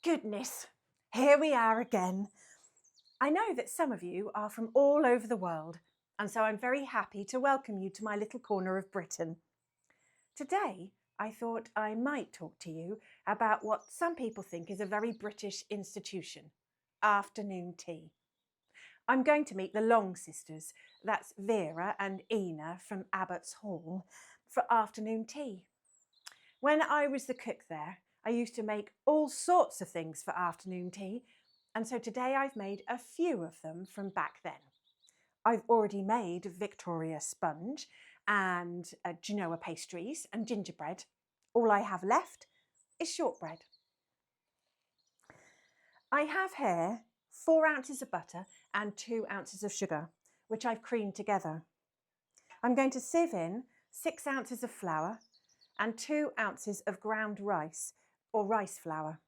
Goodness, here we are again. I know that some of you are from all over the world, and so I'm very happy to welcome you to my little corner of Britain. Today, I thought I might talk to you about what some people think is a very British institution, afternoon tea. I'm going to meet the Long sisters, that's Vera and Ina from Abbott's Hall, for afternoon tea. When I was the cook there, I used to make all sorts of things for afternoon tea, and so today I've made a few of them from back then. I've already made Victoria sponge and Genoa pastries and gingerbread. All I have left is shortbread. I have here 4 ounces of butter and 2 ounces of sugar, which I've creamed together. I'm going to sieve in 6 ounces of flour and 2 ounces of ground rice or rice flour.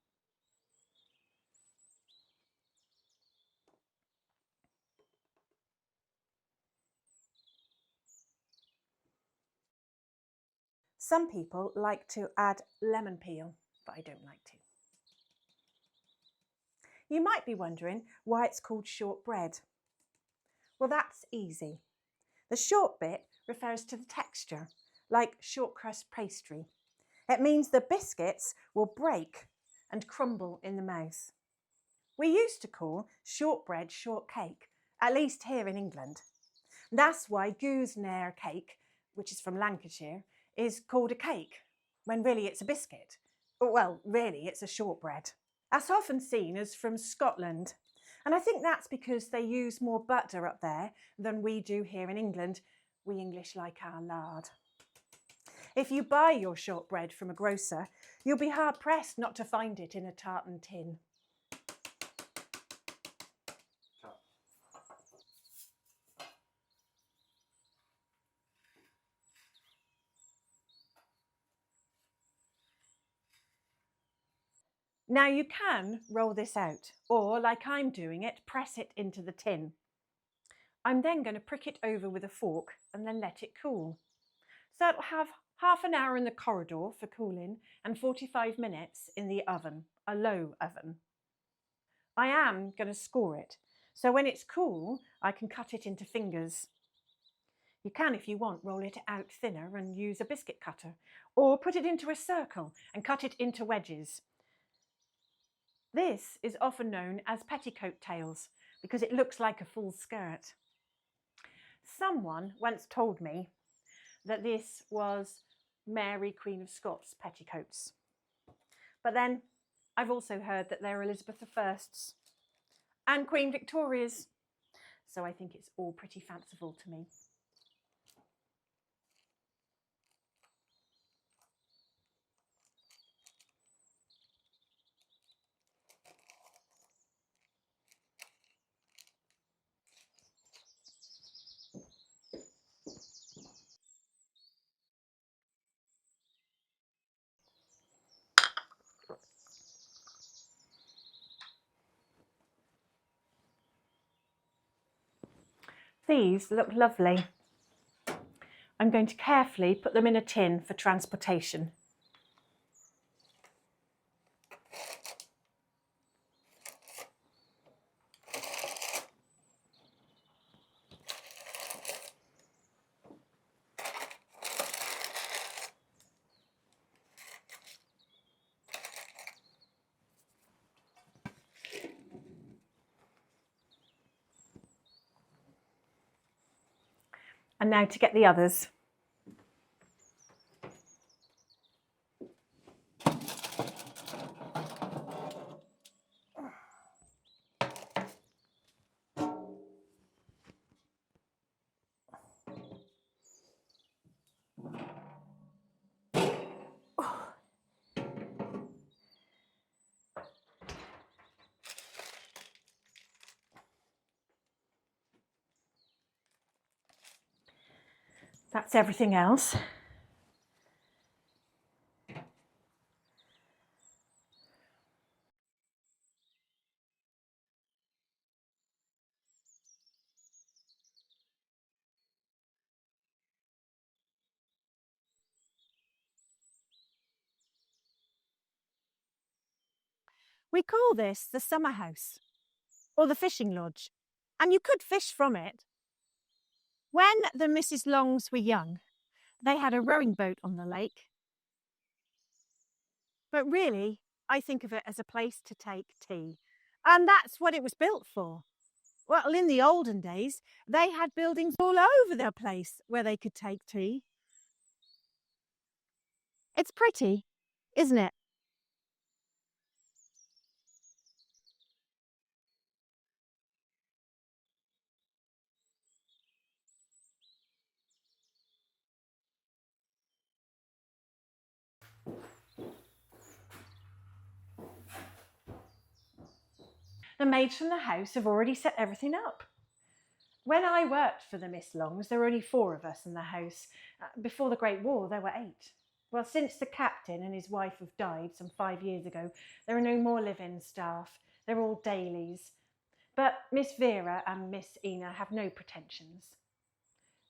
Some people like to add lemon peel, but I don't like to. You might be wondering why it's called shortbread. Well, that's easy. The short bit refers to the texture, like short crust pastry. It means the biscuits will break and crumble in the mouth. We used to call shortbread shortcake, at least here in England. That's why Goosnair cake, which is from Lancashire, is called a cake, when really it's a biscuit. Well, really it's a shortbread. That's often seen as from Scotland, and I think that's because they use more butter up there than we do here in England. We English like our lard. If you buy your shortbread from a grocer, you'll be hard pressed not to find it in a tartan tin. Now you can roll this out, or like I'm doing it, press it into the tin. I'm then going to prick it over with a fork and then let it cool. So it'll have half an hour in the corridor for cooling and 45 minutes in the oven, a low oven. I am going to score it, so when it's cool, I can cut it into fingers. You can, if you want, roll it out thinner and use a biscuit cutter, or put it into a circle and cut it into wedges. This is often known as petticoat tails because it looks like a full skirt. Someone once told me that this was Mary, Queen of Scots petticoats. But then I've also heard that they're Elizabeth I's and Queen Victoria's. So I think it's all pretty fanciful to me. These look lovely. I'm going to carefully put them in a tin for transportation. And now to get the others. That's everything else. We call this the summer house or the fishing lodge, and you could fish from it. When the Mrs. Longs were young, they had a rowing boat on the lake. But really, I think of it as a place to take tea, and that's what it was built for. Well, in the olden days, they had buildings all over their place where they could take tea. It's pretty, isn't it? The maids from the house have already set everything up. When I worked for the Miss Longs, there were only 4 of us in the house. Before the Great War, there were 8. Well, since the captain and his wife have died some 5 years ago, there are no more live-in staff. They're all dailies. But Miss Vera and Miss Ina have no pretensions.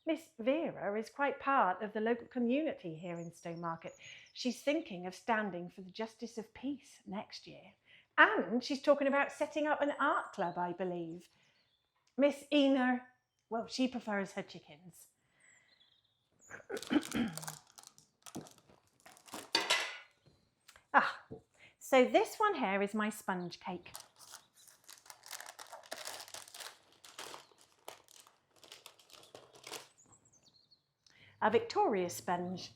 Miss Vera is quite part of the local community here in Stowmarket. She's thinking of standing for the Justice of Peace next year. And she's talking about setting up an art club, I believe. Miss Ina, well, she prefers her chickens. So this one here is my sponge cake. A Victoria sponge,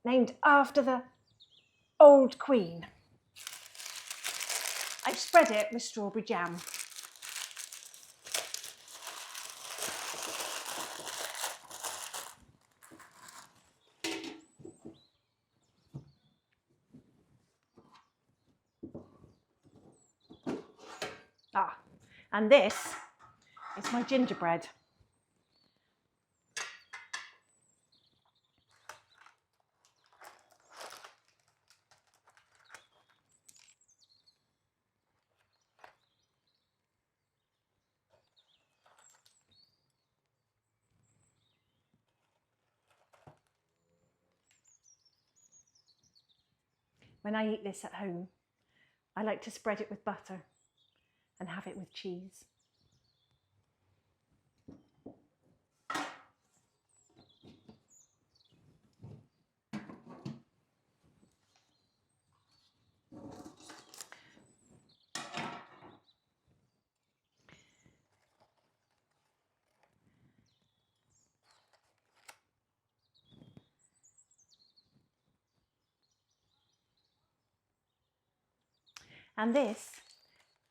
named after the old Queen. I've spread it with strawberry jam. And this is my gingerbread. When I eat this at home, I like to spread it with butter and have it with cheese. And this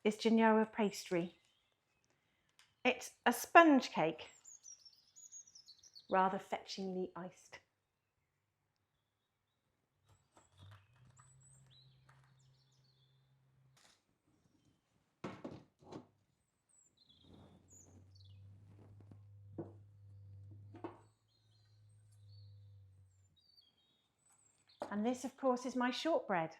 is Genoa pastry. It's a sponge cake, rather fetchingly iced. And this, of course, is my shortbread.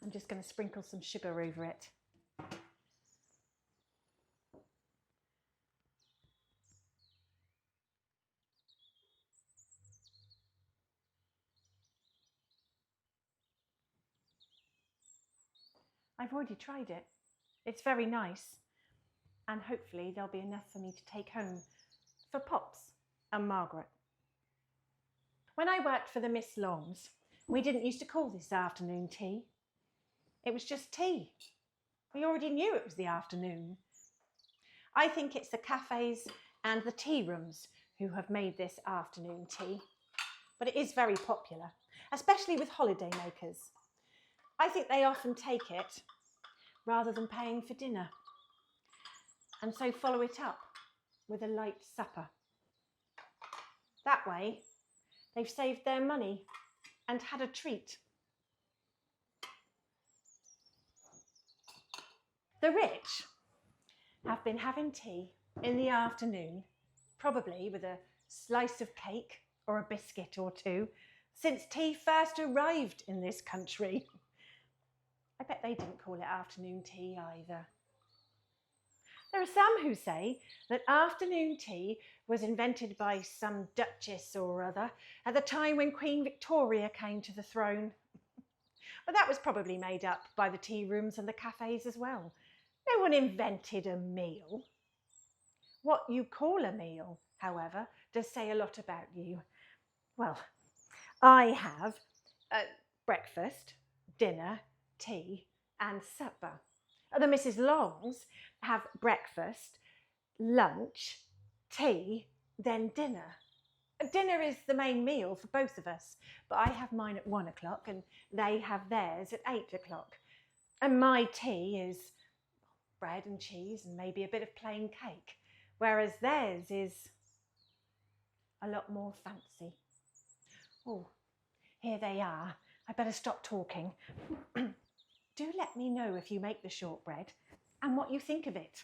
I'm just going to sprinkle some sugar over it. I've already tried it. It's very nice, and hopefully there'll be enough for me to take home for Pops and Margaret. When I worked for the Miss Longs, we didn't used to call this afternoon tea. It was just tea. We already knew it was the afternoon. I think it's the cafes and the tea rooms who have made this afternoon tea, but it is very popular, especially with holiday makers. I think they often take it rather than paying for dinner, and so follow it up with a light supper. That way, they've saved their money and had a treat. The rich have been having tea in the afternoon probably with a slice of cake or a biscuit or two, since tea first arrived in this country. I bet they didn't call it afternoon tea either. There are some who say that afternoon tea was invented by some duchess or other at the time when Queen Victoria came to the throne. But that was probably made up by the tea rooms and the cafes as well. No one invented a meal. What you call a meal, however, does say a lot about you. Well, I have breakfast, dinner, tea and supper. The Mrs. Longs have breakfast, lunch, tea, then dinner. Dinner is the main meal for both of us, but I have mine at 1 o'clock and they have theirs at 8 o'clock. And my tea is bread and cheese and maybe a bit of plain cake, whereas theirs is a lot more fancy. Oh, here they are. I better stop talking. Do let me know if you make the shortbread and what you think of it.